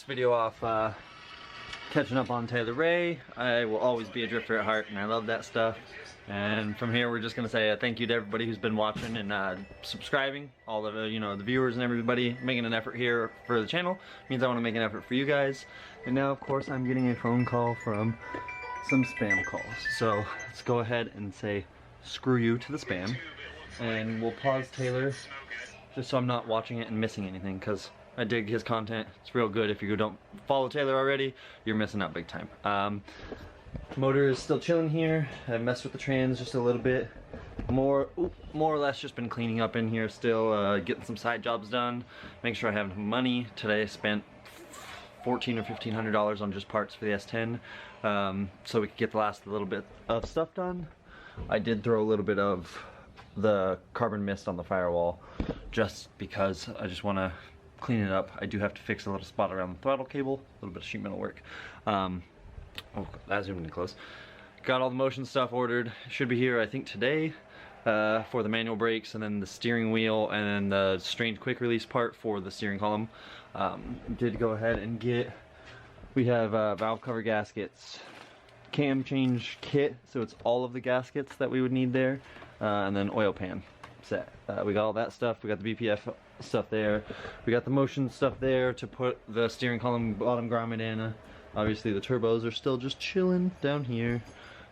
video off catching up on Taylor Ray. I will always be a drifter at heart, and I love that stuff. And from here, we're just gonna say a thank you to everybody who's been watching and subscribing. All of the the viewers and everybody making an effort here for the channel means I want to make an effort for you guys. And now, of course, I'm getting a phone call from some spam calls. So let's go ahead and say screw you to the spam, and we'll pause Taylor just so I'm not watching it and missing anything, because I dig his content. It's real good. If you don't follow Taylor already, you're missing out big time. Motor is still chilling here. I've messed with the trans just a little bit. More or less just been cleaning up in here still, getting some side jobs done, make sure I have enough money. Today I spent $1,400 or $1,500 on just parts for the S10, so we could get the last little bit of stuff done. I did throw a little bit of the carbon mist on the firewall just because I just want to clean it up. I do have to fix a little spot around the throttle cable, a little bit of sheet metal work. Oh, that zoomed in close. Got all the motion stuff ordered. Should be here, I think, today for the manual brakes, and then the steering wheel, and then the strange quick release part for the steering column. Did go ahead and we have valve cover gaskets, cam change kit, so it's all of the gaskets that we would need there, and then oil pan set. We got all that stuff. We got the BPF stuff there. We got the motion stuff there to put the steering column bottom grommet in. Obviously the turbos are still just chilling down here.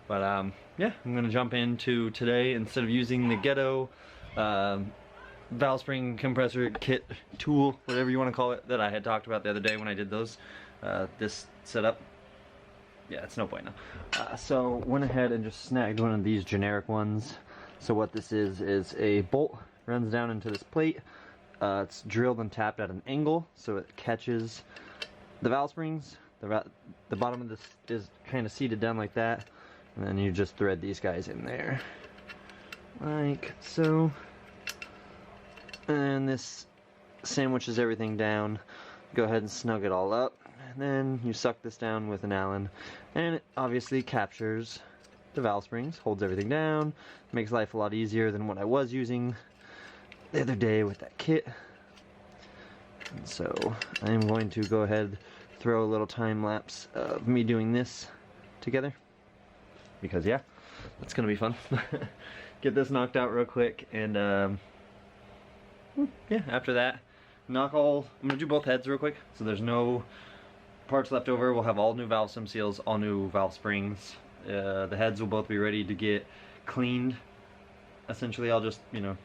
But yeah, I'm gonna jump into today, instead of using the ghetto valve spring compressor kit tool, whatever you want to call it, that I had talked about the other day when I did those, this setup. Yeah, it's no point now. So went ahead and just snagged one of these generic ones. So what this is a bolt runs down into this plate. It's drilled and tapped at an angle so it catches the valve springs. The bottom of this is kind of seated down like that, and then you just thread these guys in there like so, and this sandwiches everything down. Go ahead and snug it all up, and then you suck this down with an Allen, and it obviously captures the valve springs, holds everything down, makes life a lot easier than what I was using the other day with that kit. And so I'm going to go ahead, throw a little time lapse of me doing this together, because yeah, that's gonna be fun. Get this knocked out real quick, and yeah, after that, I'm gonna do both heads real quick, so there's no parts left over. We'll have all new valve stem seals, all new valve springs. The heads will both be ready to get cleaned. Essentially, I'll just,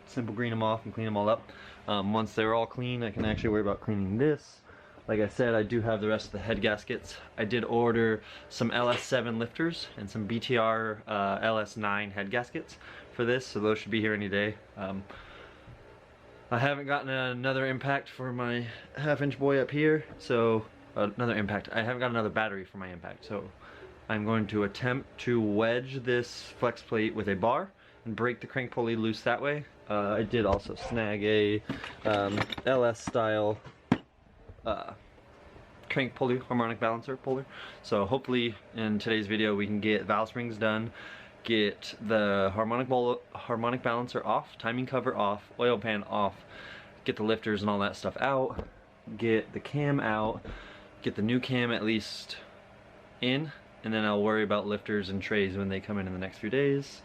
simple green them off and clean them all up. Once they're all clean, I can actually worry about cleaning this. Like I said, I do have the rest of the head gaskets. I did order some LS7 lifters and some BTR LS9 head gaskets for this, so those should be here any day. I haven't gotten another impact for my half-inch boy up here, so I haven't got another battery for my impact, so I'm going to attempt to wedge this flex plate with a bar and break the crank pulley loose that way. I did also snag a LS style crank pulley, harmonic balancer puller. So hopefully in today's video we can get valve springs done, get the harmonic balancer off, timing cover off, oil pan off, get the lifters and all that stuff out, get the cam out, get the new cam at least in, and then I'll worry about lifters and trays when they come in the next few days.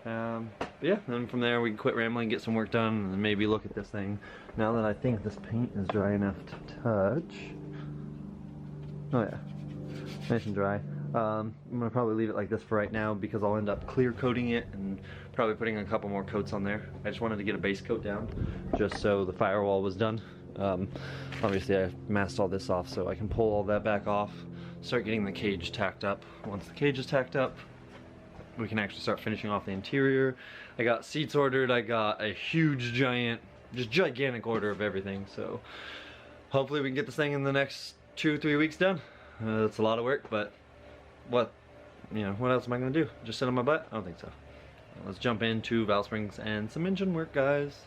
But yeah, then from there we can quit rambling, get some work done, and maybe look at this thing now that I think this paint is dry enough to touch. Oh yeah, nice and dry. I'm gonna probably leave it like this for right now, because I'll end up clear coating it and probably putting a couple more coats on there. I just wanted to get a base coat down just so the firewall was done. Obviously I masked all this off so I can pull all that back off, start getting the cage tacked up. Once the cage is tacked up, we can actually start finishing off the interior. I got seats ordered. I got a huge, gigantic order of everything. So hopefully we can get this thing in the next 2-3 weeks done. It's a lot of work, but what else am I gonna do? Just sit on my butt? I don't think so. Let's jump into valve springs and some engine work, guys.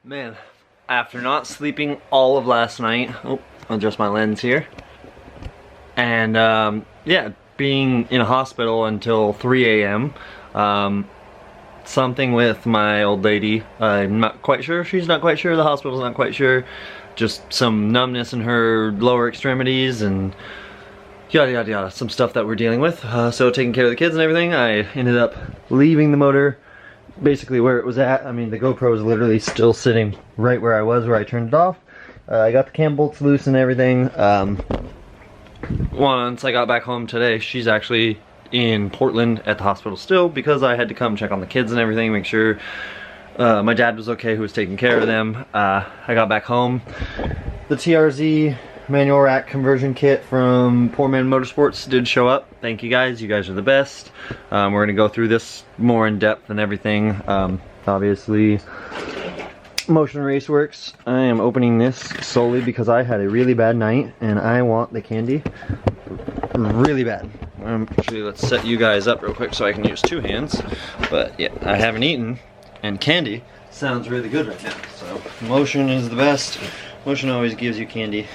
Man, after not sleeping all of last night, oh, I'll adjust my lens here, and yeah, being in a hospital until 3 a.m. Something with my old lady, I'm not quite sure, she's not quite sure, the hospital's not quite sure, just some numbness in her lower extremities and yada yada yada, some stuff that we're dealing with. So taking care of the kids and everything, I ended up leaving the motor basically where it was at. I mean, the GoPro is literally still sitting right where I was, where I turned it off. I got the cam bolts loose and everything. Once I got back home today, she's actually in Portland at the hospital still, because I had to come check on the kids and everything, make sure my dad was okay, who was taking care of them. I got back home. The TRZ manual rack conversion kit from Poor Man Motorsports did show up. Thank you guys are the best. We're gonna go through this more in depth and everything. Obviously, Motion Raceworks. I am opening this solely because I had a really bad night and I want the candy really bad. Actually, let's set you guys up real quick so I can use two hands. But yeah, I haven't eaten, and candy sounds really good right now. So Motion is the best. Motion always gives you candy,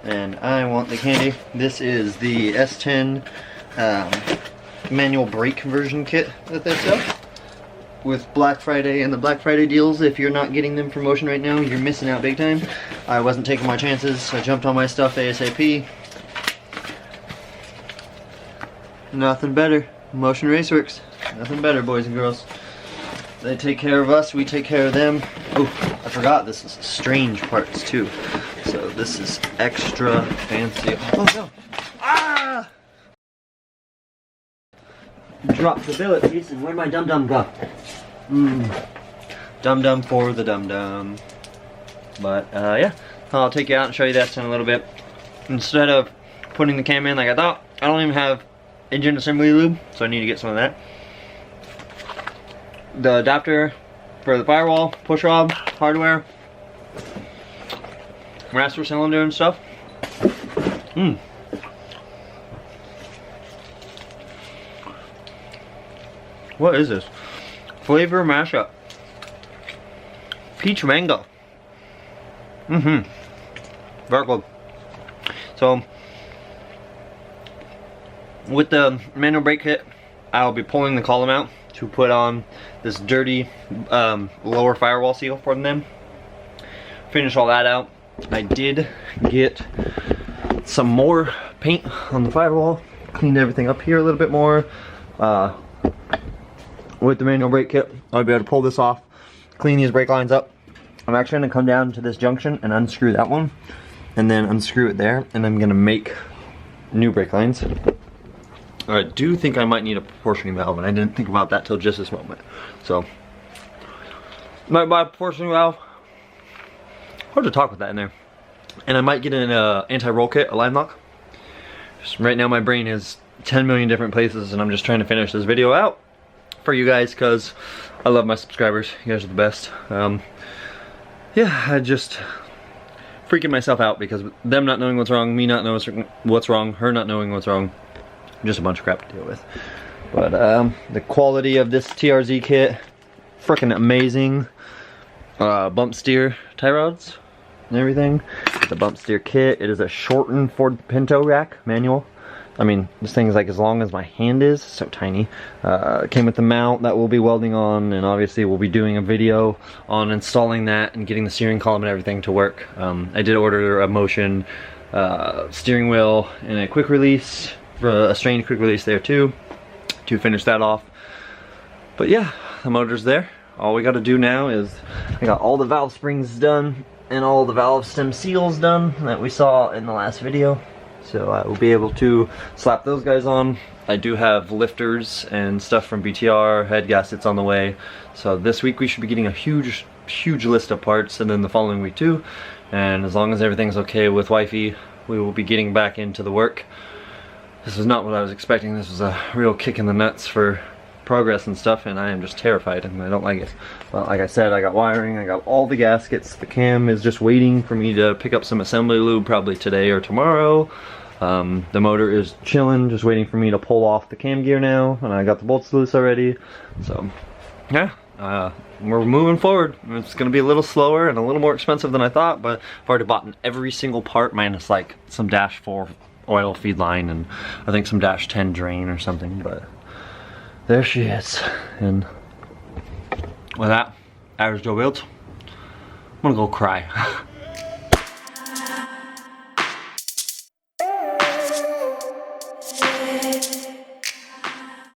and I want the candy. This is the S10 manual brake conversion kit that they sell with Black Friday and the Black Friday deals. If you're not getting them from Motion right now, you're missing out big time. I wasn't taking my chances. I jumped on my stuff ASAP. Nothing better. Motion Raceworks. Nothing better, boys and girls. They take care of us, we take care of them. Oh, I forgot this is strange parts too. So this is extra fancy. Oh no! Ah! Drop the billet piece, and where'd my dum-dum go? Dum-dum for the dum-dum. But yeah, I'll take you out and show you that in a little bit. Instead of putting the cam in like I thought, I don't even have engine assembly lube, so I need to get some of that. The adapter for the firewall, push rod, hardware, master cylinder and stuff. What is this? Flavor mashup. Peach mango. Very good. So, with the manual brake kit, I'll be pulling the column out to put on this dirty lower firewall seal for them. Finish all that out. I did get some more paint on the firewall, cleaned everything up here a little bit more. With the manual brake kit, I'll be able to pull this off, clean these brake lines up. I'm actually going to come down to this junction and unscrew that one, and then unscrew it there, and I'm going to make new brake lines. I do think I might need a proportioning valve, and I didn't think about that till just this moment. So, might buy a proportioning valve. Hard to talk with that in there. And I might get an anti-roll kit, a line lock. Just right now my brain is 10 million different places, and I'm just trying to finish this video out for you guys because I love my subscribers. You guys are the best. Yeah, I just freaking myself out because them not knowing what's wrong, me not knowing what's wrong, her not knowing what's wrong. Just a bunch of crap to deal with. But the quality of this TRZ kit, freaking amazing. Bump steer tie rods and everything. The bump steer kit. It is a shortened Ford Pinto rack manual. I mean, this thing is like as long as my hand is, so tiny. It came with the mount that we'll be welding on, and obviously we'll be doing a video on installing that and getting the steering column and everything to work. I did order a Motion steering wheel and a quick release, a strained quick release there too, to finish that off. But yeah, the motor's there. All we got to do now is, I got all the valve springs done and all the valve stem seals done that we saw in the last video. So I will be able to slap those guys on. I do have lifters and stuff from BTR, head gaskets on the way. So this week we should be getting a huge list of parts, and then the following week too. And as long as everything's okay with wifey, we will be getting back into the work. This is not what I was expecting. This was a real kick in the nuts for progress and stuff, and I am just terrified and I don't like it. Well, like I said, I got wiring, I got all the gaskets. The cam is just waiting for me to pick up some assembly lube probably today or tomorrow. The motor is chilling, just waiting for me to pull off the cam gear now, and I got the bolts loose already. So yeah, we're moving forward. It's gonna be a little slower and a little more expensive than I thought, but I've already bought every single part minus like some dash 4 oil feed line and I think some dash 10 drain or something, but there she is. And with that, average Joe builds. I'm gonna go cry.